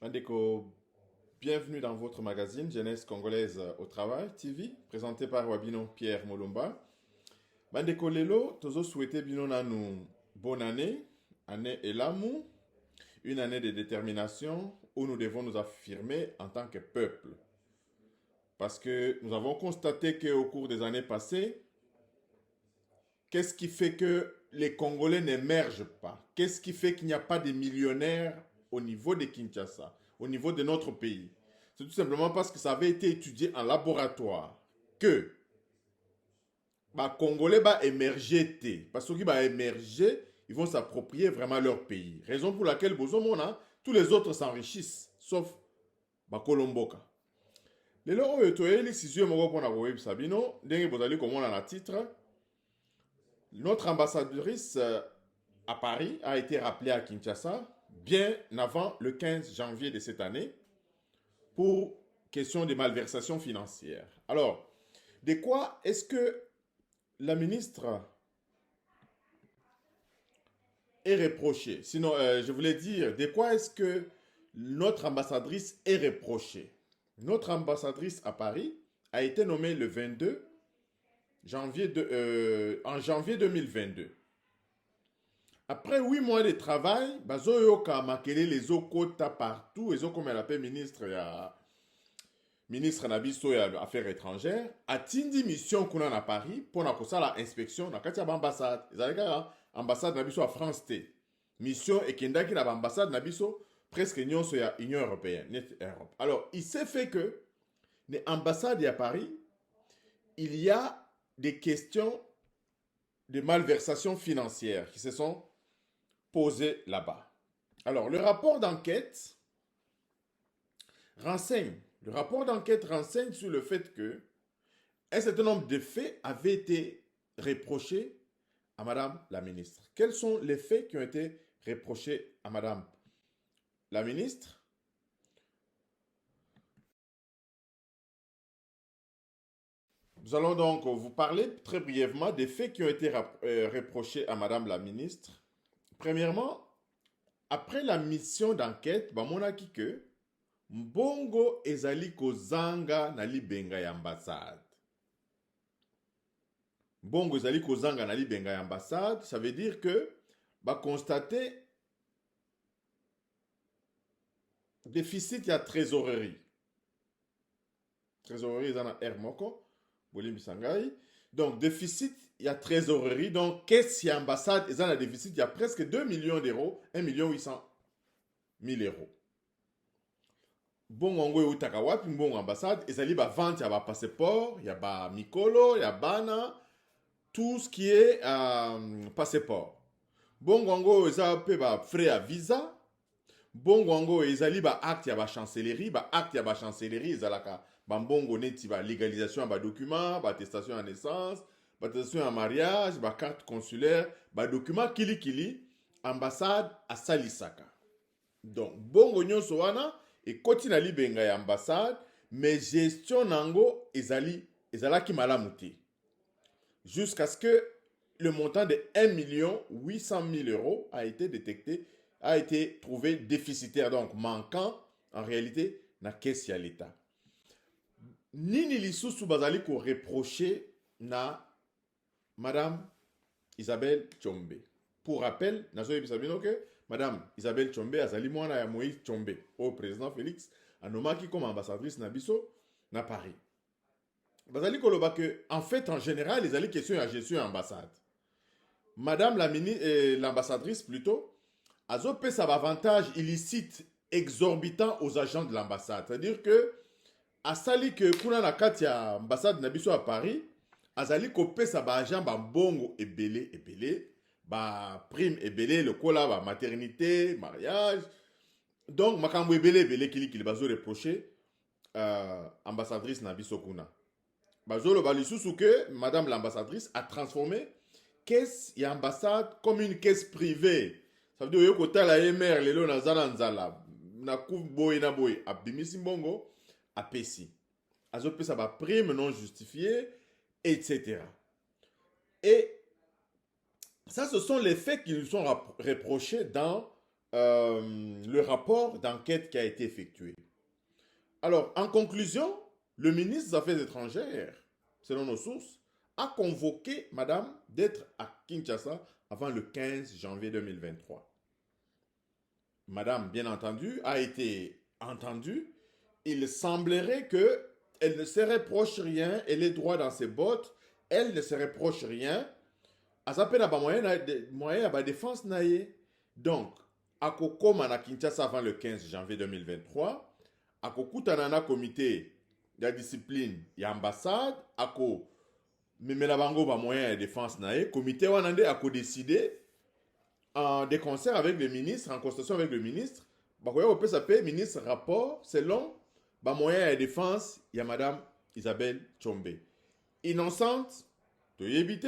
Andeko, bienvenue dans votre magazine Jeunesse congolaise au travail TV, présenté par Wabino Pierre Molumba. Bandeko Lelo, tozo souhaité bino nanu bonne année, année Elamu, une année de détermination où nous devons nous affirmer en tant que peuple. Parce que nous avons constaté qu'au cours des années passées, qu'est-ce qui fait que les Congolais n'émergent pas? Qu'est-ce qui fait qu'il n'y a pas de millionnaires au niveau de Kinshasa, au niveau de notre pays? C'est tout simplement parce que ça avait été étudié en laboratoire que les Congolais vont émerger. Parce qu'ils vont émerger, ils vont s'approprier vraiment leur pays. Raison pour laquelle, tous les autres s'enrichissent, sauf Kolomboka. Lelo oyo toyeli sizio moko pona koyebisa bino ndenge bozali komona na titre. Notre ambassadrice à Paris a été rappelée à Kinshasa bien avant le 15 janvier de cette année pour question de malversation financière. Alors, de quoi est-ce que la ministre est reprochée? Sinon, je voulais dire, de quoi est-ce que notre ambassadrice est reprochée? Notre ambassadrice à Paris a été nommée le 22 en janvier 2022. Après 8 mois de travail, bazoyoka makele les okota partout, et comme elle appelle ministre nabiso ya affaires étrangères, atindi mission kuna na Paris pour na kosala inspection na kati ya ambassade. Ezaleka ambassade nabiso à France T. Mission ekendaki na ambassade nabiso presque nyonso ya Union européenne, net Europe. Alors, il s'est fait que les ambassades à Paris, il y a des questions de malversation financière qui se sont posées là-bas. Alors, le rapport d'enquête renseigne sur le fait que un certain nombre de faits avaient été reprochés à Madame la ministre. Quels sont les faits qui ont été reprochés à Madame la ministre? Nous allons donc vous parler très brièvement des faits qui ont été reprochés à Madame la ministre. Premièrement, après la mission d'enquête, bamonaki que mbongo ezali kozanga na libenga ya ambassade. Mbongo ezali kozanga na libenga ya ambassade, ça veut dire que constater déficit ya trésorerie. Trésorerie ezana moko. Donc, déficit, il y a trésorerie. Donc, qu'est-ce qu'il y a ambassade? Il y a un déficit, il y a presque 2 millions d'euros, 1,8 million d'euros. Bon, on a Utakawapi, bon ambassade, il y a vente, il y a passeport, il y a Mikolo, il y a Bana, tout ce qui est passeport. Bon, on a frais à visa. Bon, on a acte, il y a chancellerie, acte, il y a chancellerie, il y a bambongo neti ba légalisation ba document, ba attestation à naissance, ba attestation à mariage, ba carte consulaire, ba document kili ambassade à Salisaka. Donc bongo nyonso wana et kotina libenga ya ambassade, mais gestion nango ezalaki malamu te. Jusqu'à ce que le montant de 1,8 million d'euros a été détecté, a été trouvé déficitaire, donc manquant en réalité na caisse ya l'État. Nini lisusu bazali ko reprocher na Madame Isabelle Tshombe. Pour rappel, nazo yebisa bino que Madame Isabelle Tshombe azali mwana ya Moïse Tshombe au président Félix anomaki comme ambassadrice na biso na Paris. Bazali ko loba que en fait en général les ali question ya gestion ya ambassade. Madame l'ambassadrice plutôt azo pesa avantage illicite exorbitant aux agents de l'ambassade. C'est-à-dire que asali que kuna na kati ya ambassade na biso à Paris azali kopesa ba agent ba mbongo ebele ba prime ebele lokola ba maternité mariage, donc makambo ebele kili bazo reprocher ambassadrice na biso kuna bazo lo ba lisusu que madame l'ambassadrice a transformé caisse ya ambassade comme une caisse privée. Ça veut dire yo kotala emer lelo na zala nzala na kuboy na boy abimisi mbongo apesi azopesa ba prime non justifiée, etc. Et ça, ce sont les faits qui nous sont reprochés dans le rapport d'enquête qui a été effectué. Alors, en conclusion, le ministre des Affaires étrangères, selon nos sources, a convoqué Madame d'être à Kinshasa avant le 15 janvier 2023. Madame, bien entendu, a été entendue. Il semblerait qu'elle ne se reproche rien, elle est droit dans ses bottes, elle ne se reproche rien. Elle s'appelle à moyen à défense naïe. Donc, à Kokoma na Kinshasa avant le 15 janvier 2023, à Kokutana na comité de discipline et ambassade, à Ko Memela Bango ba moyen de défense naïe, comité wanande a décidé en des concerts avec le ministre, en consultation avec le ministre, Bakoya peut s'appeler ministre rapport selon ba moyen de défense, il y a Madame Isabelle Tchombe. Innocente, toyebite,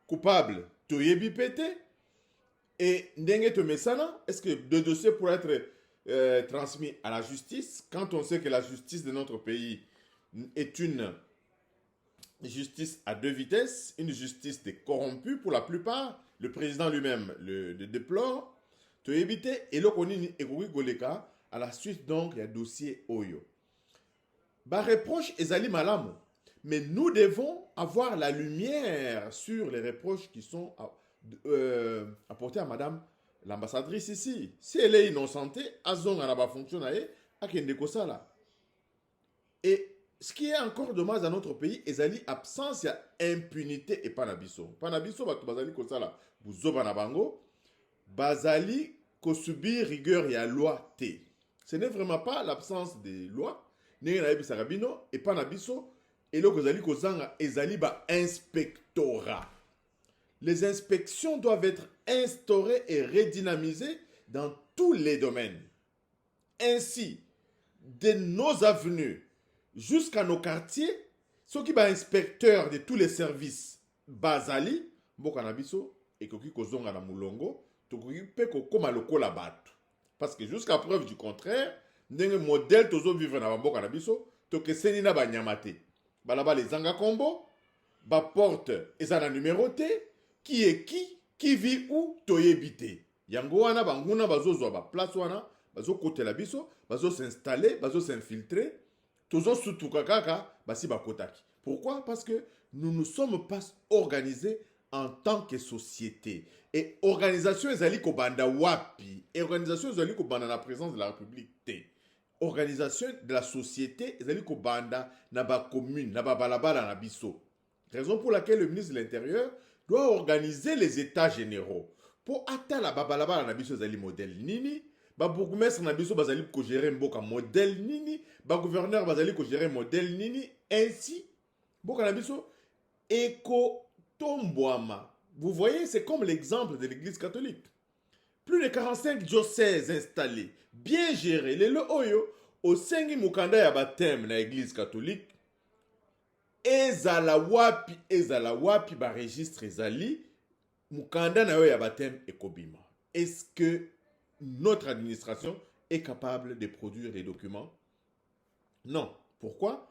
coupable, toyebipete, et ndenge tomesana, est-ce que le dossier pourrait être transmis à la justice quand on sait que la justice de notre pays est une justice à deux vitesses, une justice des corrompus pour la plupart. Le président lui-même le déplore. To éviter, et là, on est Goleka, à la suite, donc, il y a dossier Oyo. Bah, reproche Ezali Malamu. Mais nous devons avoir la lumière sur les reproches qui sont apportés à Madame l'ambassadrice ici. Si elle est innocentée, Azong n'a pas fonctionné, à Kendeko Sala. Et ce qui est encore dommage dans notre pays, ezali absence, il y a impunité et panabiso. Panabiso, bazali kosala, buzoba na bango, bazali ko subir rigueur et loi T. Ce n'est vraiment pas l'absence de loi, n'est na ebi sarabino et panabiso, et là kozali kozanga ezali ba inspectorat. Les inspections doivent être instaurées et redynamisées dans tous les domaines. Ainsi, de nos avenues jusqu'à nos quartiers, ceux qui sont inspecteurs de tous les services bazali, mbokanabiso, et koki kozonga na mulongo, tokoki pe kokoma lokola batu. Parce que jusqu'à preuve du contraire, ndenge modèle tozo vivre na mbokanabiso, tokeseni na banyamate. Balaba les zanga kombo, ba porte ezana numéroté, qui est qui vit où, toyebite. Yango wana banguna bazozwa ba place wana, bazo kote la biso, bazo s'installer, bazo s'infiltrer. Pourquoi? Parce que nous ne sommes pas organisés en tant que société. Et organisation ezali ko banda wapi. Et organisation ezali ko banda na présence de la République T. Organisation de la société ezali ko banda na ba commune, na ba balabala na biso. Raison pour laquelle le ministre de l'Intérieur doit organiser les états généraux. Pour atteindre la babalabala na biso ezali modèle nini. Ba bourgmestre na biso bazali ko gérer mboka modèle nini, ba gouverneur bazali ko gérer modèle nini, ainsi mboka na biso eko tombwama. Vous voyez, c'est comme l'exemple de l'église catholique. Plus de 45 diocèses installés, bien gérés. Les oyo au sengi mukanda ya baptême na église catholique ezala wapi ba registre ezali mukanda na yo ya baptême ekobima. Est-ce que notre administration est capable de produire des documents? Non. Pourquoi?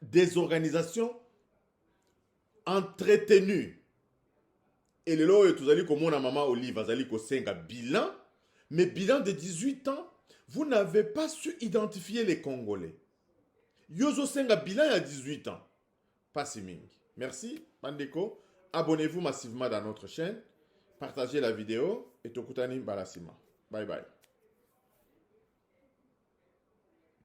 Des organisations entretenues. Et le lot, vous allez comme mon maman Olive, vous allez un bilan, mais bilan de 18 ans, vous n'avez pas su identifier les Congolais. Yozo senga bilan il y a 18 ans. Pas si ming. Merci, Bandeko. Abonnez-vous massivement dans notre chaîne. Partagez la vidéo et Tokutani Balasima. Bye bye.